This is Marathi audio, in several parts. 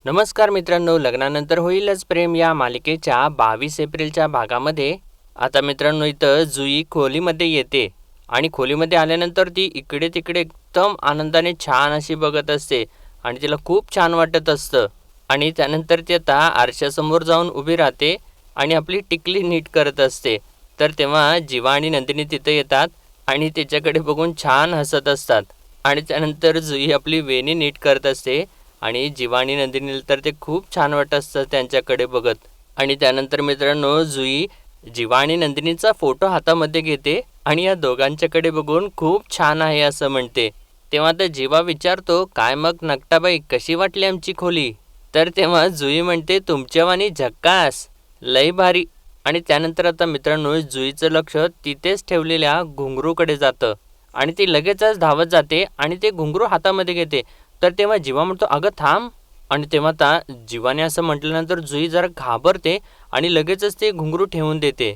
नमस्कार मित्रांनो, लग्नानंतर होईलच प्रेम या मालिकेच्या 22 एप्रिलच्या भागामध्ये आता मित्रांनो इथं जुई खोलीमध्ये येते आणि खोलीमध्ये आल्यानंतर ती इकडे तिकडे एकदम आनंदाने छान अशी बघत असते आणि तिला खूप छान वाटत असतं. आणि त्यानंतर ती आता आरशासमोर जाऊन उभी राहते आणि आपली टिकली नीट करत असते. तर तेव्हा जीवा आणि नंदिनी तिथं येतात आणि तिच्याकडे बघून छान हसत असतात. आणि त्यानंतर जुई आपली वेणी नीट करत असते आणि जीवा आणि नंदिनीला तर ते खूप छान वाटत असतं त्यांच्याकडे बघत. आणि त्यानंतर मित्रांनो जुई जीवा आणि नंदिनीचा फोटो हातामध्ये घेते आणि या दोघांच्याकडे बघून खूप छान आहे असं म्हणते. तेव्हा तर जीवा विचारतो, काय मग नकटाबाई, कशी वाटली आमची खोली? तर तेव्हा जुई म्हणते, तुमच्यावानी झक्कास, लय भारी. आणि त्यानंतर आता मित्रांनो जुईचं लक्ष तिथेच ठेवलेल्या घुंगरूकडे जातं आणि ती लगेचच धावत जाते आणि ते घुंगरू हातामध्ये घेते. तर तेव्हा जीवा म्हणतो, अगं थांब. आणि तेव्हा आता जीवाने असं म्हटल्यानंतर जुई जरा घाबरते आणि लगेचच ते घुंगरू ठेवून देते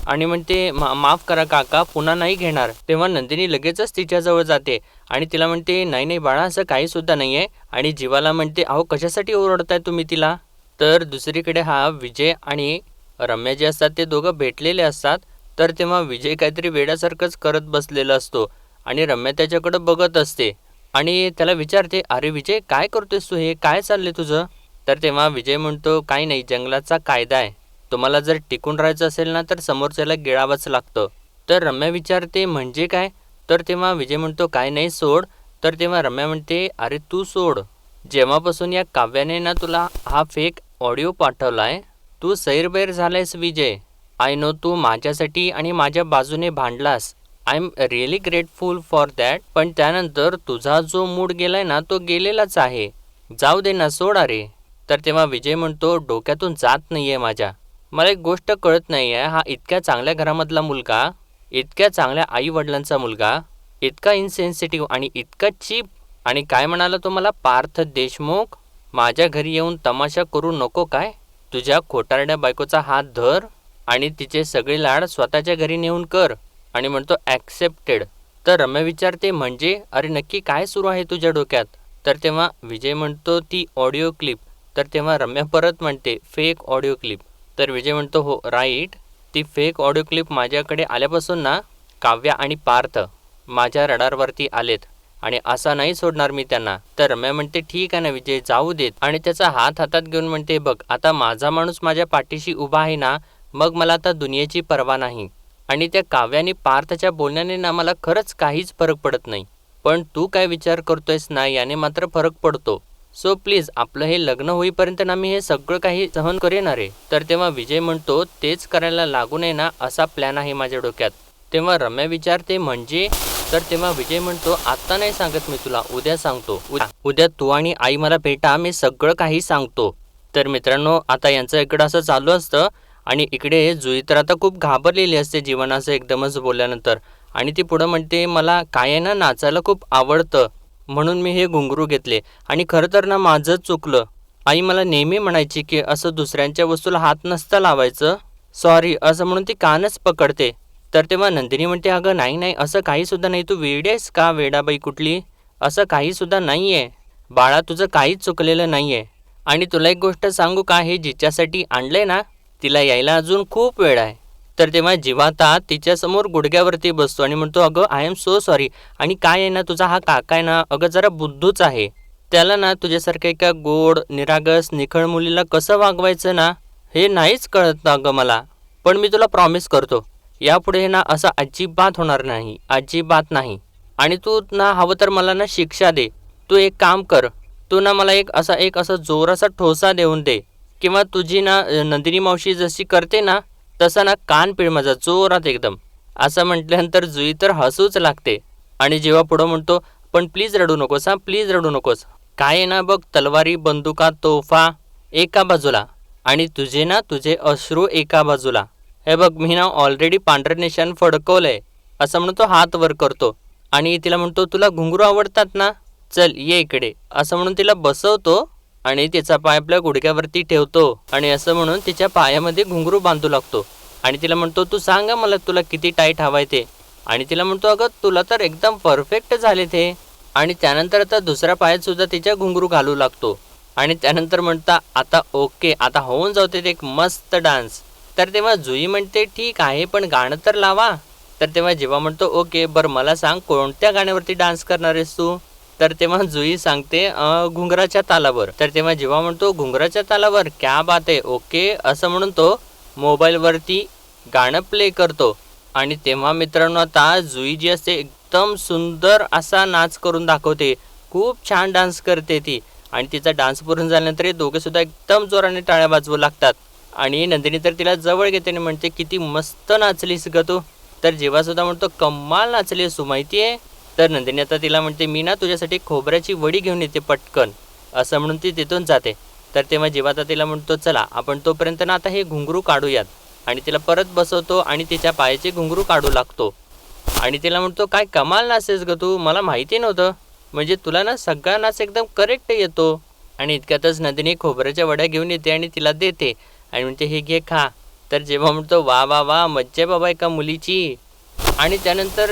आणि म्हणते, माफ करा काका, पुन्हा नाही घेणार. तेव्हा नंदिनी लगेचच तिच्याजवळ जाते आणि तिला म्हणते, नाही नाही बाळा, असं काहीसुद्धा नाही आहे. आणि जीवाला म्हणते, अहो कशासाठी ओरडताय तुम्ही तिला? तर दुसरीकडे हा विजय आणि रम्या जे असतात ते दोघं भेटलेले असतात. तर तेव्हा विजय काहीतरी वेड्यासारखंच करत बसलेला असतो आणि रम्या त्याच्याकडं बघत असते आणि त्याला विचारते, अरे विजय, काय करतोयस तू? हे काय चाललंय तुझं? तर तेव्हा विजय म्हणतो, काही नाही, जंगलाचा कायदा आहे, तुम्हाला जर टिकून राहायचं असेल ना तर समोरच्याला गिळावंच लागतं. तर रम्या विचारते, म्हणजे काय? तर तेव्हा विजय म्हणतो, काय नाही, सोड. तर तेव्हा रम्या म्हणते, अरे तू सोड, जेव्हापासून या काव्याने ना तुला हा फेक ऑडिओ पाठवलाय, तू सैरबैर झालायस विजय. आय नो तू माझ्यासाठी आणि माझ्या बाजूने भांडलास. I am really grateful for that. पण त्यानंतर तुझा जो मूड गेलाय ना तो गेलेलाच आहे. जाऊ दे ना, सोड अरे. तर तेव्हा विजय म्हणतो, डोक्यातून जात नाहीये माझ्या. मला एक गोष्ट कळत नाहीये, हा इतक्या चांगल्या घरामधला मुलगा, इतक्या चांगल्या आई वडिलांचा मुलगा, इतका इनसेन्सिटिव्ह आणि इतका चीप, आणि काय म्हणाला तो मला, पार्थ देशमुख, माझ्या घरी येऊन तमाशा करू नको काय? तुझ्या खोटारड्या बायकोचा हात धर आणि तिचे सगळे लाड स्वतःच्या घरी नेऊन कर. आणि म्हणतो ॲक्सेप्टेड. तर रम्या विचारते, म्हणजे अरे नक्की काय सुरू आहे तुझ्या डोक्यात? तर तेव्हा विजय म्हणतो, ती ऑडिओ क्लिप. तर तेव्हा रम्या परत म्हणते, फेक ऑडिओ क्लिप. तर विजय म्हणतो, हो राईट, ती फेक ऑडिओ क्लिप माझ्याकडे आल्यापासून ना काव्या आणि पार्थ माझ्या रडारवरती आलेत आणि असा नाही सोडणार मी त्यांना. तर रम्या म्हणते, ठीक आहे ना विजय, जाऊ देत. आणि त्याचा हात हातात घेऊन म्हणते, बघ आता माझा माणूस माझ्या पाठीशी उभा आहे ना, मग मला आता दुनियेची पर्वा नाही. आणि त्या काव्याने पार्थच्या बोलण्याने ना मला खरंच काहीच फरक पडत नाही, पण तू काय विचार करतोयस ना याने मात्र फरक पडतो. सो प्लीज आपलं हे लग्न होईपर्यंत ना मी हे सगळं काही सहन करेन रे. तर तेव्हा विजय म्हणतो, तेच करायला लागू नये ना असा प्लॅन आहे माझ्या डोक्यात. तेव्हा रम्या विचारते, म्हणजे? तर तेव्हा विजय म्हणतो, आत्ता नाही सांगत मी तुला, उद्या सांगतो. उद्या तू आणि आई मला भेटा, मी सगळं काही सांगतो. तर मित्रांनो आता यांचं इकडं असं चालू असतं आणि इकडे जुई तर आता खूप घाबरलेली असते जीवनाचं एकदमच बोलल्यानंतर. आणि ती पुढं म्हणते, मला काय आहे ना नाचायला खूप आवडतं, म्हणून मी हे घुंगरू घेतले. आणि खरं तर ना माझंच चुकलं. आई मला नेहमी म्हणायची की असं दुसऱ्यांच्या वस्तूला हात नसतं लावायचं, सॉरी, असं म्हणून ती कानच पकडते. तर तेव्हा नंदिनी म्हणते, अगं नाही नाही, असं काहीसुद्धा नाही, तू वेडी आहेस का वेडाबाई कुठली? असं काहीसुद्धा नाही आहे बाळा, तुझं काहीच चुकलेलं नाही आहे. आणि तुला एक गोष्ट सांगू का, हे जिच्यासाठी आणलंय ना तिला यायला अजून खूप वेळ आहे. तर तेव्हा जीवाता तिच्यासमोर गुडघ्यावरती बसतो आणि म्हणतो, अगं आय एम सो सॉरी. आणि काय आहे ना, तुझा हा काका आहे ना, अगं जरा बुद्धूच आहे. त्याला ना तुझ्यासारख्या एका गोड निरागस निखळ मुलीला कसं वागवायचं ना हे नाहीच कळत अगं मला. पण मी तुला प्रॉमिस करतो, यापुढे ना असं अजिबात होणार नाही, अजिबात नाही. आणि तू ना हवं तर मला ना शिक्षा दे. तू एक काम कर, तू ना मला एक असा जोरासा ठोसा देऊन दे, किंवा तुझी ना नंदिनी मावशी जशी करते ना तसा ना कान पिळ माझा जोरात एकदम. असं म्हटल्यानंतर जुई तर हसूच लागते आणि जेव्हा पुढं म्हणतो, पण प्लीज रडू नकोस हा, प्लीज रडू नकोस. काय आहे ना बघ, तलवारी बंदुका तोफा एका बाजूला आणि तुझे अश्रू एका बाजूला. हे बघ मी ना ऑलरेडी पांढरे निशाण फडकवलंय. असं म्हणून तो हात वर करतो आणि तिला म्हणतो, तुला घुंगरू आवडतात ना, चल ये इकडे. असं म्हणून तिला बसवतो आणि तिचा पाय आपल्या गुडघ्यावरती ठेवतो आणि असं म्हणून तिच्या पायामध्ये घुंगरू बांधू लागतो. आणि तिला म्हणतो, तू सांग मला तुला किती टाईट हवाय ते. आणि तिला म्हणतो, अगं तुला तर एकदम परफेक्ट झाले ते. आणि त्यानंतर आता दुसऱ्या पायात सुद्धा तिच्या घुंगरू घालू लागतो आणि त्यानंतर म्हणता आता ओके, आता होऊन जाऊ ते एक मस्त डान्स. तर तेव्हा जुई म्हणते ठीक आहे, पण गाणं तर लावा. तर तेव्हा जेव्हा म्हणतो ओके, बरं मला सांग कोणत्या गाण्यावरती डान्स करणार आहेस तू? तर तेव्हा जुई सांगते घुंगराच्या तालावर. तर तेव्हा जेव्हा म्हणतो घुंगराच्या तालावर, क्या बात आहे, ओके असं म्हणून तो मोबाईलवरती गाणं प्ले करतो. आणि तेव्हा मित्रांनो आता जुई जी असते एकदम सुंदर असा नाच करून दाखवते. खूप छान डान्स करते ती. आणि तिचा डान्स पूर्ण झाल्यानंतर हे दोघे सुद्धा एकदम जोराने टाळ्या वाजवू लागतात. आणि नंदिनी तर तिला जवळ घेते आणि म्हणते किती मस्त नाचलीस ग तू. तर जेव्हा सुद्धा म्हणतो कमाल नाचलीस तू माहिती आहे. तर नंदिनी आता तिला म्हणते मी ना तुझ्यासाठी खोबऱ्याची वडी घेऊन येते पटकन, असं म्हणून ती तिथून जाते. तर तेव्हा जेव्हा आता तिला म्हणतो चला आपण तोपर्यंत ना आता हे घुंगरू काढूयात. आणि तिला परत बसवतो आणि तिच्या पायाचे घुंगरू काढू लागतो. आणि तिला म्हणतो काय कमाल नाचेस ग तू, मला माहिती नव्हतं, म्हणजे तुला ना सगळा नाच एकदम करेक्ट येतो. आणि इतक्यातच नंदिनी खोबऱ्याच्या वड्या घेऊन येते आणि तिला देते आणि म्हणते हे घे खा. तर जेव्हा म्हणतो वा वा वा मज्जा आहे बाबा एका मुलीची. आणि त्यानंतर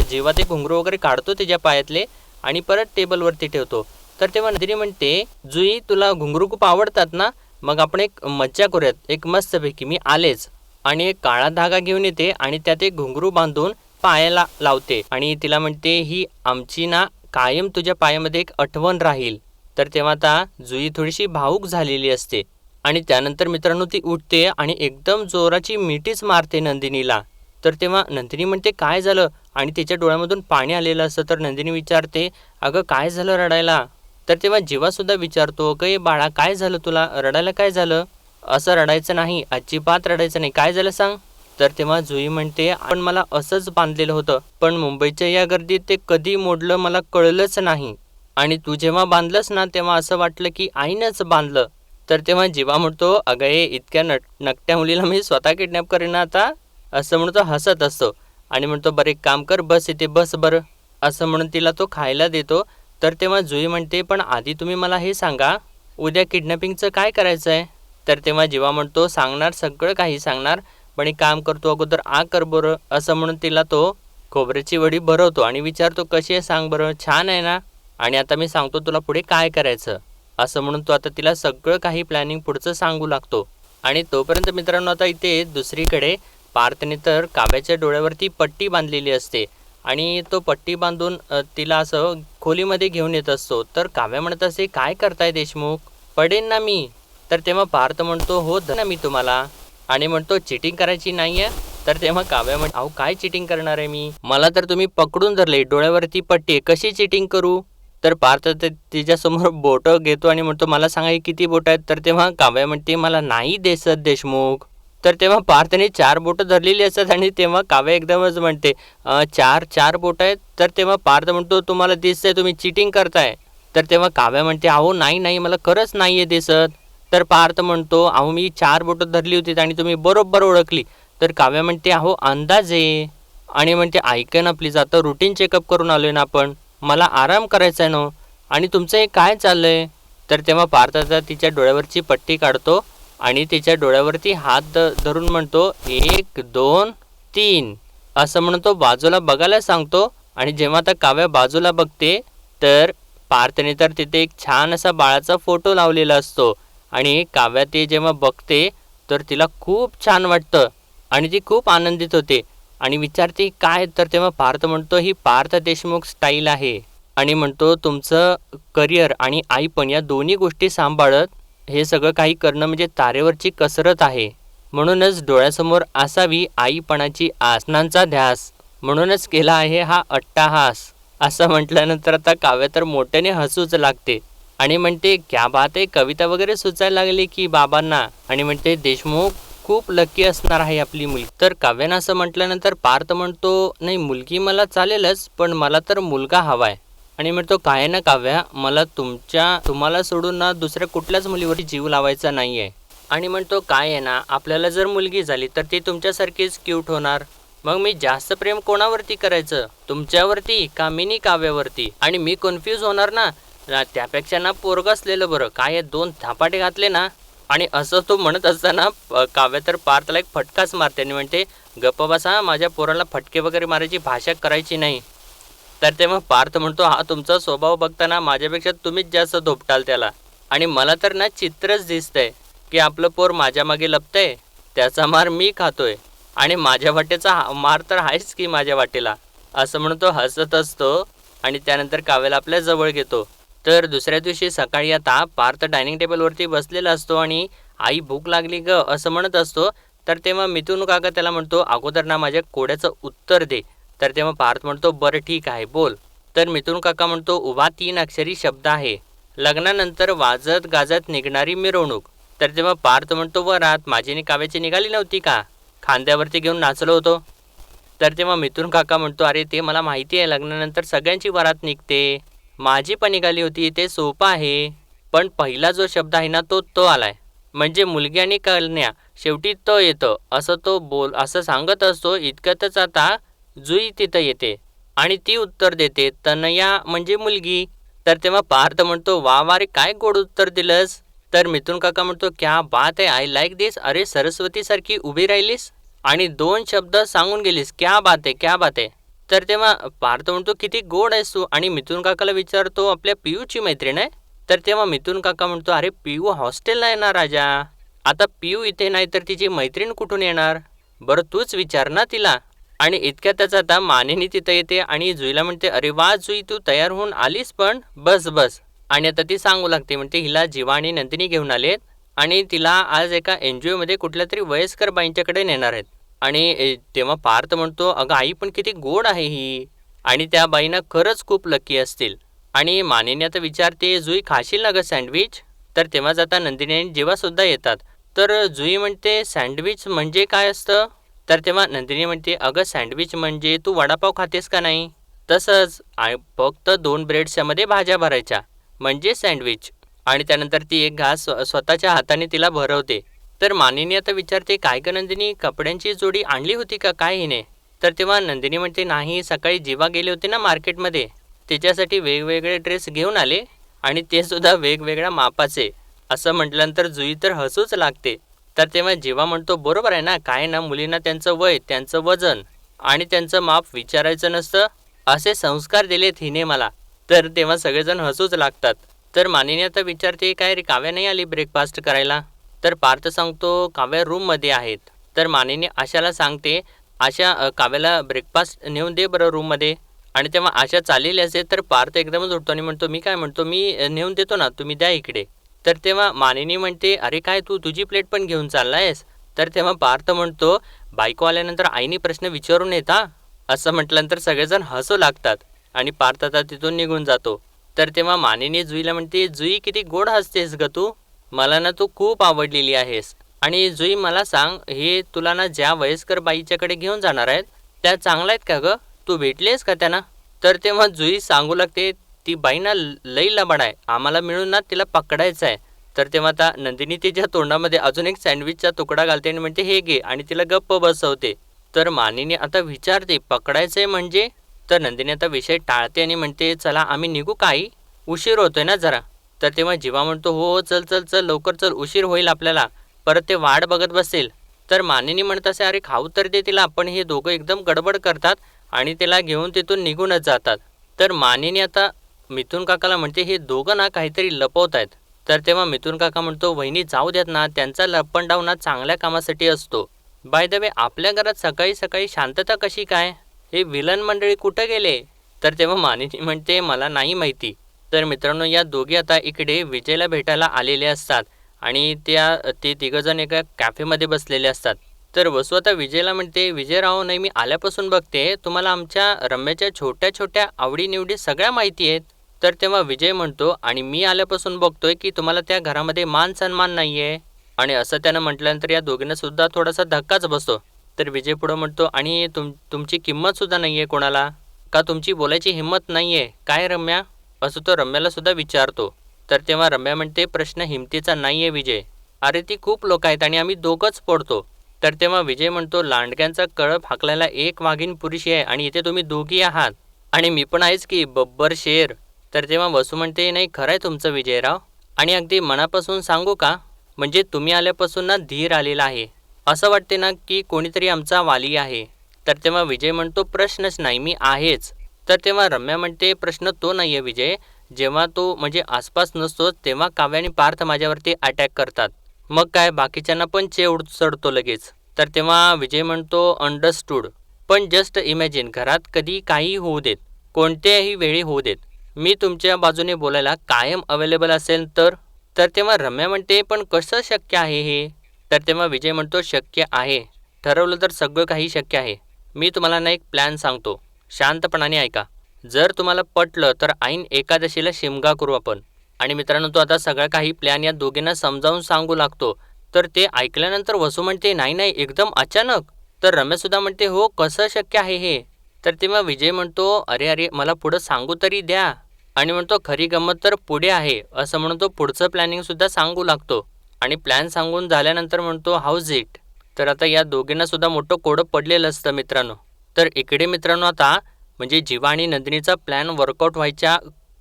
जेव्हा ते घुंगरू वगैरे काढतो तिच्या पायातले आणि परत टेबलवरती ठेवतो. तर तेव्हा नंदिनी म्हणते जुई तुला घुंगरू खूप आवडतात ना, मग आपण एक मज्जा करूयात, एक मस्तपैकी मी आलेच. आणि एक काळा धागा घेऊन येते आणि त्यात एक घुंगरू बांधून पायाला लावते. आणि तिला म्हणते ही आमची ना कायम तुझ्या पायामध्ये एक आठवण राहील. तर तेव्हा आता जुई थोडीशी भावूक झालेली असते. आणि त्यानंतर मित्रांनो ती उठते आणि एकदम जोराची मिठीच मारते नंदिनीला. तर तेव्हा नंदिनी म्हणते काय झालं, आणि तिच्या डोळ्यामधून पाणी आलेलं असतं. तर नंदिनी विचारते अगं काय झालं रडायला. तर तेव्हा जीवासुद्धा विचारतो अगं ये बाळा काय झालं तुला, रडायला काय झालं, असं रडायचं नाही, अजिबात रडायचं नाही, काय झालं सांग. तर तेव्हा जुई म्हणते पण मला असंच बांधलेलं होतं, पण मुंबईच्या या गर्दीत ते कधी मोडलं मला कळलंच नाही. आणि तू जेव्हा बांधलंस ना तेव्हा असं वाटलं की आईनंच बांधलं. तर तेव्हा जीवा म्हणतो अगं ये इतक्या नकट्या मुलीला मी स्वतः किडनॅप करेन ना आता, असं म्हणतो हसत असतो. आणि म्हणतो बरं एक काम कर, बस इथे बस बरं, असं म्हणून तिला तो खायला देतो. तर तेव्हा जुई म्हणते पण आधी तुम्ही मला हे सांगा उद्या किडनॅपिंगचं काय करायचं आहे. तर तेव्हा जीवा म्हणतो सांगणार, सगळं काही सांगणार, पण एक काम करतो अगोदर कर बरं, असं म्हणून तिला तो खोबऱ्याची वडी भरवतो आणि विचारतो कशी आहे सांग बरं, छान आहे ना, आणि आता मी सांगतो तुला पुढे काय करायचं, असं म्हणून तो आता तिला सगळं काही प्लॅनिंग पुढचं सांगू लागतो. आणि तोपर्यंत मित्रांनो आता इथे दुसरीकडे पार्थने तर काव्याच्या डोळ्यावरती पट्टी बांधलेली असते आणि तो पट्टी बांधून तिला असं खोलीमध्ये घेऊन येत असतो. तर काव्या म्हणत असे काय करताय देशमुख, पडेन ना मी. तर तेव्हा पार्थ म्हणतो हो ना मी तुम्हाला, आणि म्हणतो चिटिंग करायची नाही आहे. तर तेव्हा काव्या म्हणतो अहो काय चिटिंग करणार आहे मी, मला तर तुम्ही पकडून धरले, डोळ्यावरती पट्टी, कशी चिटिंग करू. तर पार्थ तिच्यासमोर बोटं घेतो आणि म्हणतो मला सांगा किती बोटं आहेत. तर तेव्हा काव्या म्हणते मला नाही दिसत देशमुख. तर तेव्हा पार्थने 4 बोटं धरलेली असतात आणि तेव्हा काव्या एकदमच म्हणते 4 बोटं आहेत. तर तेव्हा पार्थ म्हणतो तुम्हाला दिसतंय तुम्ही चिटिंग करताय. तर तेव्हा काव्या म्हणते अहो नाही मला खरंच नाही आहे दिसत. तर पार्थ म्हणतो अहो मी 4 बोटं धरली होती आणि तुम्ही बरोबर ओळखली. तर काव्या म्हणते अहो अंदाजे, आणि म्हणते ऐका ना प्लीज, आता रुटीन चेकअप करून आलोय ना आपण, मला आराम करायचा आहे ना, आणि तुमचं हे काय चाललंय. तर तेव्हा पार्थ तिच्या डोळ्यावरची पट्टी काढतो आणि तिच्या डोळ्यावरती हात धरून म्हणतो 1 2 3 असं म्हणतो बाजूला बघायला सांगतो. आणि जेव्हा आता काव्या बाजूला बघते तर पार्थने तर तिथे एक छान असा बाळाचा फोटो लावलेला असतो. आणि काव्या ते जेव्हा बघते तर तिला खूप छान वाटतं आणि ती खूप आनंदित होते आणि विचारते काय. तर तेव्हा पार्थ म्हणतो ही पार्थ देशमुख स्टाईल आहे, आणि म्हणतो तुमचं करिअर आणि आईपण या दोन्ही गोष्टी सांभाळत हे सगळं काही करणं म्हणजे तारेवरची कसरत आहे. म्हणूनच डोळ्यासमोर असावी आईपणाची आसनांचा ध्यास, म्हणूनच केला आहे हा अट्टाहास. असं म्हटल्यानंतर आता काव्य तर मोठ्याने हसूच लागते आणि म्हणते क्या बात आहे, कविता वगैरे सुचायला लागली की बाबांना. आणि म्हणते देशमुख खूप लकी असणार आहे आपली मुलगी. तर काव्यानं असं म्हटल्यानंतर पार्थ म्हणतो नाही मुलगी मला चालेलच, पण मला तर मुलगा हवाय. आणि म्हणतो काय ना काव्या, मला तुम्हाला सोडून ना दुसऱ्या कुठल्याच मुलीवरती जीव लावायचा नाही आहे. आणि म्हणतो काय आहे ना, आपल्याला जर मुलगी झाली तर ती तुमच्यासारखीच क्यूट होणार, मग मी जास्त प्रेम कोणावरती करायचं, तुमच्यावरती का मिनी काव्यावरती. आणि मी कन्फ्यूज होणार ना, त्यापेक्षा ना पोरग असलेलं बरं, काय 2 धापाटे घातले ना. आणि असं तो म्हणत असताना काव्य तर पार्थला एक फटकाच मारते आणि म्हणते गप्प बसा, माझ्या पोराला फटके वगैरे मारायची भाषा करायची नाही. तर तेव्हा पार्थ म्हणतो हा तुमचा स्वभाव बघताना माझ्यापेक्षा तुम्हीच जास्त धोपटाल त्याला, आणि मला तर ना चित्रच दिसतंय की आपलं पोर माझ्या मागे लपतंय, त्याचा मार मी खातोय आणि माझ्या वाटेचा मार तर आहेच की माझ्या वाटेला, असं म्हणून तो हसत असतो आणि त्यानंतर काव्याला आपल्या जवळ घेतो. तर दुसऱ्या दिवशी सकाळी आता पार्थ डायनिंग टेबलवरती बसलेला असतो आणि आई भूक लागली ग असं म्हणत असतो. तर तेव्हा मिथून काका त्याला म्हणतो अगोदर ना माझ्या कोड्याचं उत्तर दे. तर तेव्हा पार्थ म्हणतो बरं ठीक आहे बोल. तर मिथून काका म्हणतो उभा 3 अक्षरी शब्द आहे, लग्नानंतर वाजत गाजत निघणारी मिरवणूक. तर तेव्हा पार्थ म्हणतो वरात माझी आणि काव्याची निघाली नव्हती का, खांद्यावरती घेऊन नाचलो होतो. तर तेव्हा मिथून काका म्हणतो अरे ते मला माहिती आहे, लग्नानंतर सगळ्यांची वरात निघते, माझी पण निघाली होती, ते सोपं आहे. पण पहिला जो शब्द आहे ना तो तो आलाय, म्हणजे मुलगी आणि कन्या शेवटी तो येतं असं तो बोल असं सांगत असतो. इतक्यातच आता जुई तिथं येते आणि ती उत्तर देते तनया म्हणजे मुलगी. तर तेव्हा पार्थ म्हणतो वा वा रे काय गोड उत्तर दिलंस. तर मिथून काका म्हणतो क्या बात आहे, आय लाईक दिस, अरे सरस्वती सारखी उभी राहिलीस आणि 2 शब्द सांगून गेलीस, क्या बात आहे क्या बात आहे. तर तेव्हा पार्थ म्हणतो किती गोड आहेस तू आणि मिथून काकाला विचारतो आपल्या पियूची मैत्रीण आहे. तर तेव्हा मिथून काका म्हणतो अरे पियू हॉस्टेलला येणार राजा, आता पियू इथे नाही तर तिची मैत्रीण कुठून येणार, बरं तूच विचार ना तिला. आणि इतक्यातच आता मानिनी तिथं येते आणि जुईला म्हणते अरे वा जुई तू तयार होऊन आलीस पण बस बस. आणि आता ती सांगू लागते म्हणते हिला जीवा आणि नंदिनी घेऊन आलेत आणि तिला आज एका NGO मध्ये कुठल्या तरी वयस्कर बाईंच्याकडे नेणार आहेत. आणि तेव्हा पार्थ म्हणतो अगं आई पण किती गोड आहे ही आणि त्या बाईंना खरंच खूप लकी असतील. आणि मानिनी आता विचारते जुई खाशील ना गं सँडविच. तर तेव्हा जाता नंदिनी आणि जीवा सुद्धा येतात. तर जुई म्हणते सँडविच म्हणजे काय असतं. तर तेव्हा नंदिनी म्हणते अगं सँडविच म्हणजे तू वडापाव खातेस का नाही तसंच, फक्त 2 ब्रेड्सच्या मध्ये भाज्या भरायच्या म्हणजे सँडविच. आणि त्यानंतर ती एक घास स्वतःच्या हाताने तिला भरवते. तर मानिनी आता विचारते काय ग नंदिनी कपड्यांची जोडी आणली होती का काय हिने. तर तेव्हा नंदिनी म्हणते नाही सकाळी जीवा गेले होते ना मार्केटमध्ये, तिच्यासाठी वेगवेगळे ड्रेस घेऊन आले आणि ते सुद्धा वेगवेगळ्या मापाचे. असं म्हटल्यानंतर जुई तर हसूच लागते. तर तेव्हा जीवा म्हणतो बरोबर आहे ना, काय ना मुलींना त्यांचं वय त्यांचं वजन आणि त्यांचं माप विचारायचं नसतं, असे संस्कार दिलेत हिने मला. तर तेव्हा सगळेजण हसूच लागतात. तर मानिनी आता विचारते काय रे काव्या नाही आली ब्रेकफास्ट करायला. तर पार्थ सांगतो काव्या रूममध्ये आहेत. तर मानिनी आशाला सांगते आशा काव्याला ब्रेकफास्ट नेऊन दे बरं रूममध्ये. आणि तेव्हा आशा चाललेली असेल तर पार्थ एकदमच उठतो आणि म्हणतो मी काय म्हणतो मी नेऊन देतो ना, तुम्ही द्या इकडे. तर तेव्हा मानिनी म्हणते अरे काय तू तुझी प्लेट पण घेऊन चाललायस. तर तेव्हा पार्थ म्हणतो बायको आल्यानंतर आईने प्रश्न विचारून येता. असं म्हटल्यानंतर सगळेजण हसू लागतात आणि पार्थ आता तिथून निघून जातो. तर तेव्हा मानिनी जुईला म्हणते जुई किती गोड हसतेस ग तू, मला ना तू खूप आवडलेली आहेस. आणि जुई मला सांग हे तुला ना ज्या वयस्कर बाईच्याकडे घेऊन जाणार आहेत त्या चांगल्या आहेत का ग, तू भेटलीस का त्यांना. तर तेव्हा जुई सांगू लागते ती बाई ना लई लबाड आहे, आम्हाला मिळून ना तिला पकडायचं आहे. तर तेव्हा आता नंदिनी तिच्या तोंडामध्ये अजून एक सँडविचचा तुकडा घालते आणि म्हणते हे घे आणि तिला गप्प बसवते. तर मानिनी आता विचारते पकडायचं आहे म्हणजे. तर नंदिनी आता विषय टाळते आणि म्हणते चला आम्ही निघू काही उशीर होतोय ना जरा. तर तेव्हा जीवा म्हणतो हो चल चल चल लवकर चल उशीर होईल आपल्याला, परत ते वाट बघत बसेल. तर मानिनी म्हणत असे अरे खाऊ तर दे तिला, पण हे दोघं एकदम गडबड करतात आणि तिला घेऊन तिथून निघूनच जातात. तर मानिनी आता मिथून काकाला म्हणते हे दोघं ना काहीतरी लपवत आहेत. तर तेव्हा मिथून काका म्हणतो वहिनी जाऊ द्यात ना, त्यांचा लपंडाव ना चांगल्या कामासाठी असतो. बाय द वे आपल्या घरात सकाळी सकाळी शांतता कशी काय, हे विलन मंडळी कुठं गेले. तर तेव्हा मानिनी म्हणते मला नाही माहिती. तर मित्रांनो या दोघी आता इकडे विजयला भेटायला आलेले असतात आणि ते तिघंजण एका कॅफेमध्ये बसलेले असतात. तर वसू आता विजयला म्हणते विजयराव नाही मी आल्यापासून बघते तुम्हाला आमच्या रम्याच्या छोट्या छोट्या आवडीनिवडी सगळ्या माहिती आहेत. तर तेव्हा विजय म्हणतो आणि मी आल्यापासून बघतोय की तुम्हाला त्या घरामध्ये मान सन्मान नाही आहे. आणि असं त्यानं म्हटल्यानंतर या दोघींना सुद्धा थोडासा धक्काच बसतो. तर विजय पुढं म्हणतो आणि तुमची किंमतसुद्धा नाही आहे कोणाला, का तुमची बोलायची हिंमत नाही आहे काय रम्या, असं तो रम्याला सुद्धा विचारतो. तर तेव्हा रम्या म्हणते प्रश्न हिमतीचा नाही आहे विजय, अरे ती खूप लोक आहेत आणि आम्ही दोघंच पडतो. तर तेव्हा विजय म्हणतो लांडग्यांचा कळप हाकलायला एक वाघीण पुरुषी आहे आणि इथे तुम्ही दोघी आहात आणि मी पण आहेच की बब्बर शेर. तर तेव्हा वसू म्हणते नाही खरं आहे तुमचं विजयराव, आणि अगदी मनापासून सांगू का, म्हणजे तुम्ही आल्यापासून ना धीर आलेला आहे, असं वाटते ना की कोणीतरी आमचा वाली आहे. तर तेव्हा विजय म्हणतो प्रश्नच नाही मी आहेच. तर तेव्हा रम्या म्हणते प्रश्न तो नाही आहे विजय, जेव्हा तो म्हणजे आसपास नसतो तेव्हा काव्य आणि पार्थ माझ्यावरती अटॅक करतात. मग काय बाकीच्यांना पण चेड चढतो लगेच. तर तेव्हा विजय म्हणतो अंडरस्टूड. पण जस्ट इमॅजिन घरात कधी काहीही होऊ देत, कोणत्याही वेळी होऊ देत, मी तुमच्या बाजूने बोलायला कायम अवेलेबल असेल तर. तर तेव्हा रम्या म्हणते पण कसं शक्य आहे हे. तर तेव्हा विजय म्हणतो शक्य आहे, ठरवलं तर सगळं काही शक्य आहे. मी तुम्हाला ना एक प्लॅन सांगतो, शांतपणाने ऐका. जर तुम्हाला पटलं तर ऐन एकादशीला शिमगा करू आपण. आणि मित्रांनो तो आता सगळं काही प्लॅन या दोघींना समजावून सांगू लागतो. तर ते ऐकल्यानंतर वसू म्हणते नाही नाही एकदम अचानक. तर रम्यासुद्धा म्हणते हो कसं शक्य आहे हे. तर तेव्हा विजय म्हणतो अरे अरे मला पुढं सांगू तरी द्या. आणि म्हणतो खरी गंमत तर पुढे आहे असं म्हणून तो पुढचं प्लॅनिंगसुद्धा सांगू लागतो. आणि प्लॅन सांगून झाल्यानंतर म्हणतो हाऊज इट. तर आता या दोघींना सुद्धा मोठं कोडं पडलेलं असतं मित्रांनो. तर इकडे मित्रांनो आता म्हणजे जीवा आणि नंदिनीचा प्लॅन वर्कआउट व्हायच्या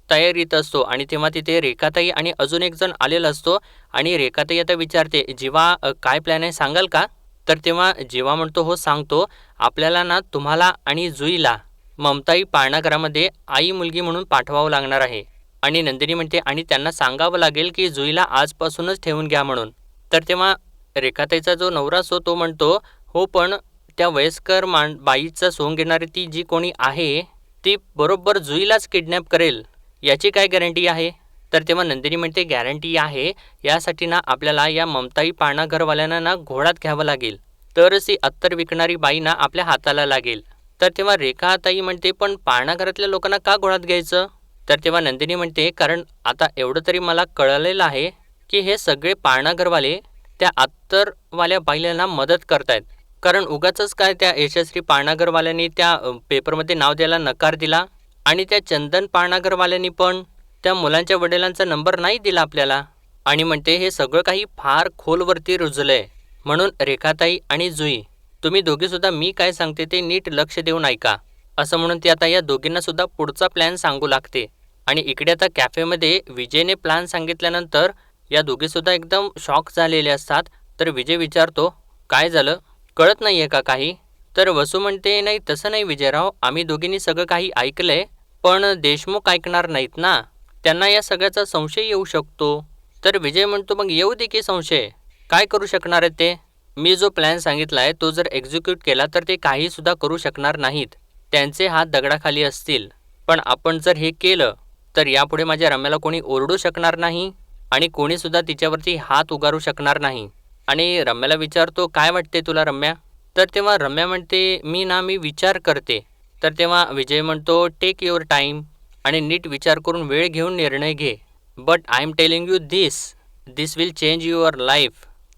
तयारीत असतो. आणि तेव्हा तिथे रेखाताई आणि अजून एक जण आलेला असतो. आणि रेखाताई आता विचारते जीवा काय प्लॅन आहे सांगाल का. तर तेव्हा जीवा म्हणतो हो सांगतो. आपल्याला ना तुम्हाला आणि जुईला ममताई पाळणाघरामध्ये आई मुलगी म्हणून पाठवावं लागणार आहे. आणि नंदिनी म्हणते आणि त्यांना सांगावं लागेल की जुईला आजपासूनच ठेवून घ्या म्हणून. तर तेव्हा रेखाताईचा जो नवरा असतो तो म्हणतो हो पण त्या वयस्कर बाईचा सोंग घेणारी ती जी कोणी आहे ती बरोबर जुईलाच किडनॅप करेल याची काय गॅरंटी आहे. तर तेव्हा नंदिनी म्हणते गॅरंटी आहे यासाठी ना आपल्याला या ममताई पाळणाघरवाल्यांना ना घोडात घ्यावं लागेल, तरच ती अत्तर विकणारी बाई ना आपल्या हाताला लागेल. तर तेव्हा रेखाताई म्हणते पण पाळणाघरातल्या लोकांना का घोडात घ्यायचं. तर तेव्हा नंदिनी म्हणते कारण आता एवढं तरी मला कळलेलं आहे की हे सगळे पाळणाघरवाले त्या अत्तरवाल्या बाईला मदत करतायत. कारण उगाचच काय त्या यशस्वी पाळणाघरवाल्यांनी त्या पेपरमध्ये नाव द्यायला नकार दिला. आणि त्या चंदन पाळणाघरवाल्यांनी पण त्या मुलांच्या वडिलांचा नंबर नाही दिला आपल्याला. आणि म्हणते हे सगळं काही फार खोलवरती रुजलंय. म्हणून रेखाताई आणि जुई तुम्ही दोघीसुद्धा मी काय सांगते ते नीट लक्ष देऊन ऐका. असं म्हणून ती आता या दोघींनासुद्धा पुढचा प्लॅन सांगू लागते. आणि इकडे आता कॅफेमध्ये विजयने प्लॅन सांगितल्यानंतर या दोघीसुद्धा एकदम शॉक झालेले असतात. तर विजय विचारतो काय झालं, कळत नाही आहे का काही. तर वसू म्हणते नाही तसं नाही विजयराव, आम्ही दोघींनी सगळं काही ऐकलंय, पण देशमुख ऐकणार नाहीत ना, त्यांना या सगळ्याचा संशय येऊ शकतो. तर विजय म्हणतो मग येऊ दे की संशय, काय करू शकणार आहे ते. मी जो प्लॅन सांगितला आहे तो जर एक्झिक्यूट केला तर ते काहीसुद्धा करू शकणार नाहीत, त्यांचे हात दगडाखाली असतील. पण आपण जर हे केलं तर यापुढे माझ्या रम्याला कोणी ओरडू शकणार नाही आणि कोणीसुद्धा तिच्यावरती हात उगारू शकणार नाही. आणि रम्याला विचारतो काय वाटते तुला रम्या. तर तेव्हा रम्या म्हणते मी विचार करते. तर तेव्हा विजय म्हणतो टेक युअर टाईम आणि नीट विचार करून वेळ घेऊन निर्णय घे. But I am telling you this will change your life.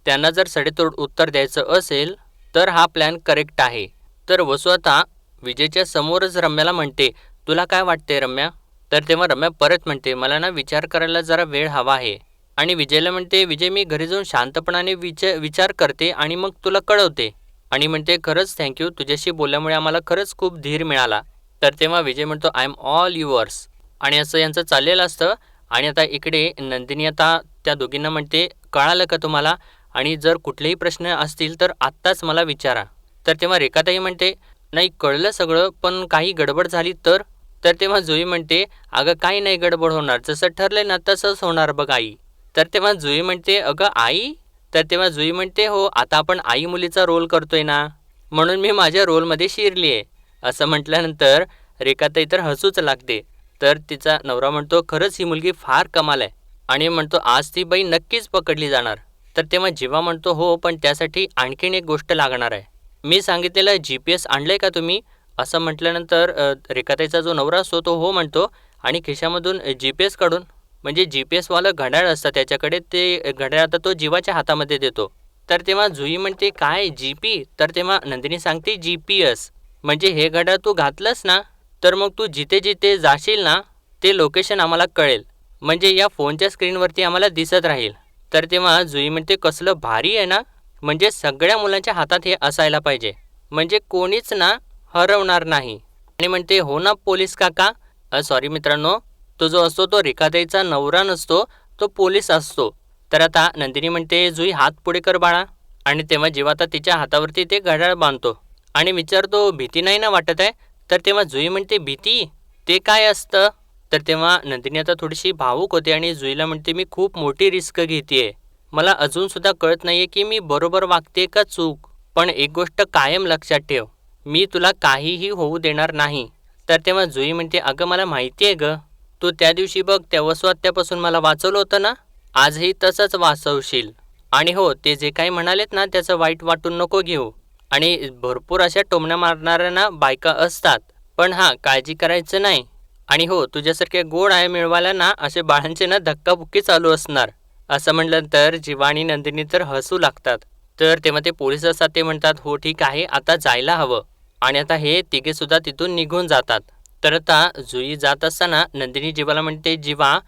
त्यांना जर सडेतोड उत्तर द्यायचं असेल तर हा प्लॅन करेक्ट आहे. तर वसू आता विजयच्या समोरच रम्याला म्हणते तुला काय वाटते रम्या. तर तेव्हा रम्या परत म्हणते मला ना विचार करायला जरा वेळ हवा आहे. आणि विजयला म्हणते विजय मी घरी जाऊन शांतपणाने विचार करते आणि मग तुला कळवते. आणि म्हणते खरंच थँक्यू, तुझ्याशी बोलल्यामुळे आम्हाला खरंच खूप धीर मिळाला. तर तेव्हा विजय म्हणतो आय एम ऑल युअर्स. आणि असं यांचं चाललेलं असतं. आणि आता इकडे नंदिनी आता त्या दोघींना म्हणते कळालं का तुम्हाला, आणि जर कुठलेही प्रश्न असतील तर आत्ताच मला विचारा. तर तेव्हा रेखाताई म्हणते नाही कळलं सगळं, पण काही गडबड झाली तर. तर तेव्हा जुई म्हणते अगं काही नाही गडबड होणार, जसं ठरलं ना तसंच होणार बघ आई. तर तेव्हा जुई म्हणते अगं आई. तर तेव्हा जुई म्हणते हो आता आपण आई मुलीचा रोल करतोय ना, म्हणून मी माझ्या रोलमध्ये शिरली आहे. असं म्हटल्यानंतर रेखाताई तर हसूच लागते. तर तिचा नवरा म्हणतो खरंच ही मुलगी फार कमाल आहे, आणि म्हणतो आज ती बाई नक्कीच पकडली जाणार. तर तेव्हा जीवा म्हणतो हो पण त्यासाठी आणखीन एक गोष्ट लागणार आहे. मी सांगितलेलं GPS आणलंय का तुम्ही. असं म्हटल्यानंतर रेखाताईचा जो नवरा असतो तो हो म्हणतो. आणि खिशामधून GPS काढून म्हणजे GPS वालं घड्याळ असतं त्याच्याकडे, ते घड्याळ आता तो जीवाच्या हातामध्ये देतो. तर तेव्हा जुई म्हणते काय GP. तर तेव्हा नंदिनी सांगते GPS म्हणजे हे घड्याळ तू घातलंस ना तर मग तू जिथे जिथे जाशील ना ते लोकेशन आम्हाला कळेल, म्हणजे या फोनच्या स्क्रीनवरती आम्हाला दिसत राहील. तर तेव्हा जुई म्हणते कसलं भारी आहे ना, म्हणजे सगळ्या मुलांच्या हातात हे असायला पाहिजे, म्हणजे कोणीच ना हरवणार नाही. आणि म्हणते हो ना पोलीस काका. सॉरी मित्रांनो, तो जो असतो तो रेखाताईचा नवरा नसतो, तो पोलीस असतो. तर आता नंदिनी म्हणते जुई हात पुढे कर बाळा. आणि तेव्हा जेव्हा आता तिच्या हातावरती ते घड्याळ बांधतो आणि विचारतो भीती नाही ना वाटत आहे. तर तेव्हा जुई म्हणते भीती ते काय असतं. तर तेव्हा नंदिनी आता थोडीशी भावूक होते आणि जुईला म्हणते, मी खूप मोठी रिस्क घेतेय. मला अजूनसुद्धा कळत नाहीये की मी बरोबर वागते का चूक. पण एक गोष्ट कायम लक्षात ठेव, मी तुला काहीही होऊ देणार नाही. तर तेव्हा जुई म्हणते, अगं मला माहिती आहे गं, तू त्या दिवशी बघ त्या वसू हत्यापासून मला वाचवलं होतं ना, आजही तसंच वाचवशील. आणि हो, ते जे काही म्हणालेत ना त्याचं वाईट वाटून नको घेऊ. आणि भरपूर अशा टोमण्या मारणाऱ्या बायका असतात, पण हां काळजी करायचं नाही. आणि हो, तुझ्यासारख्या गोड आहे मिळवायला ना असे बाळांचे ना धक्काबुक्की चालू असणार. असं म्हटल्यानंतर जीवा आणि नंदिनी तर हसू लागतात. तर तेव्हा ते पोलीस असतात, ते म्हणतात, हो ठीक आहे आता जायला हवं. आणि आता हे तिघेसुद्धा तिथून निघून जातात. तर आता जुई जात असताना नंदिनी जीवाला म्हणते, जीवा,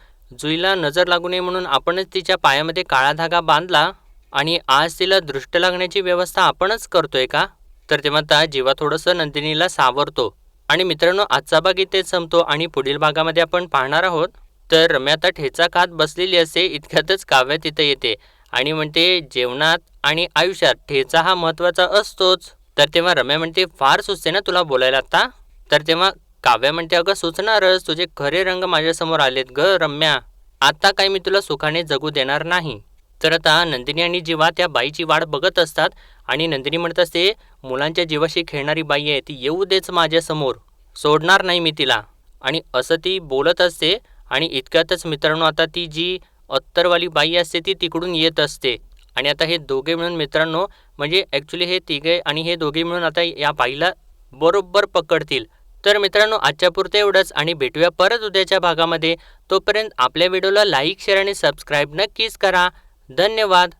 जुईला नजर लागू नये म्हणून आपणच तिच्या पायामध्ये काळा धागा बांधला आणि आज तिला दृष्ट लागण्याची व्यवस्था आपणच करतोय का. तर तेव्हा आता जीवा थोडंसं नंदिनीला सावरतो. आणि मित्रांनो, आजचा भाग इथेच संपतो आणि पुढील भागामध्ये आपण पाहणार आहोत. तर रम्या आता ठेचा खात बसलेली असते, इतक्यातच काव्या तिथं येते आणि म्हणते, जेवणात आणि आयुष्यात ठेचा हा महत्त्वाचा असतोच. तर तेव्हा रम्या म्हणते, फार सुचते ना तुला बोलायला आता. तर तेव्हा काव्या म्हणते, अगं सुचणारच, तुझे खरे रंग माझ्यासमोर आलेत ग रम्या, आता काय मी तुला सुखाने जगू देणार नाही. तर आता नंदिनी आणि जीवा त्या बाईची वाट बघत असतात आणि नंदिनी म्हणत असते, मुलांच्या जीवाशी खेळणारी बाई आहे ती, येऊ देच माझ्यासमोर, सोडणार नाही मी तिला. आणि असं ती बोलत असते आणि इतक्यातच मित्रांनो आता ती जी अत्तरवाली बाई असते ती तिकडून येत असते. आणि आता हे दोघे मिळून मित्रांनो, म्हणजे ॲक्च्युली हे तिघे आणि हे दोघे मिळून आता या बाईला बरोबर पकडतील. तर मित्रांनो, आजच्यापुरतं एवढंच आणि भेटूया परत उद्याच्या भागामध्ये. तोपर्यंत आपल्या व्हिडिओला लाईक, शेअर आणि सबस्क्राईब नक्कीच करा. धन्यवाद.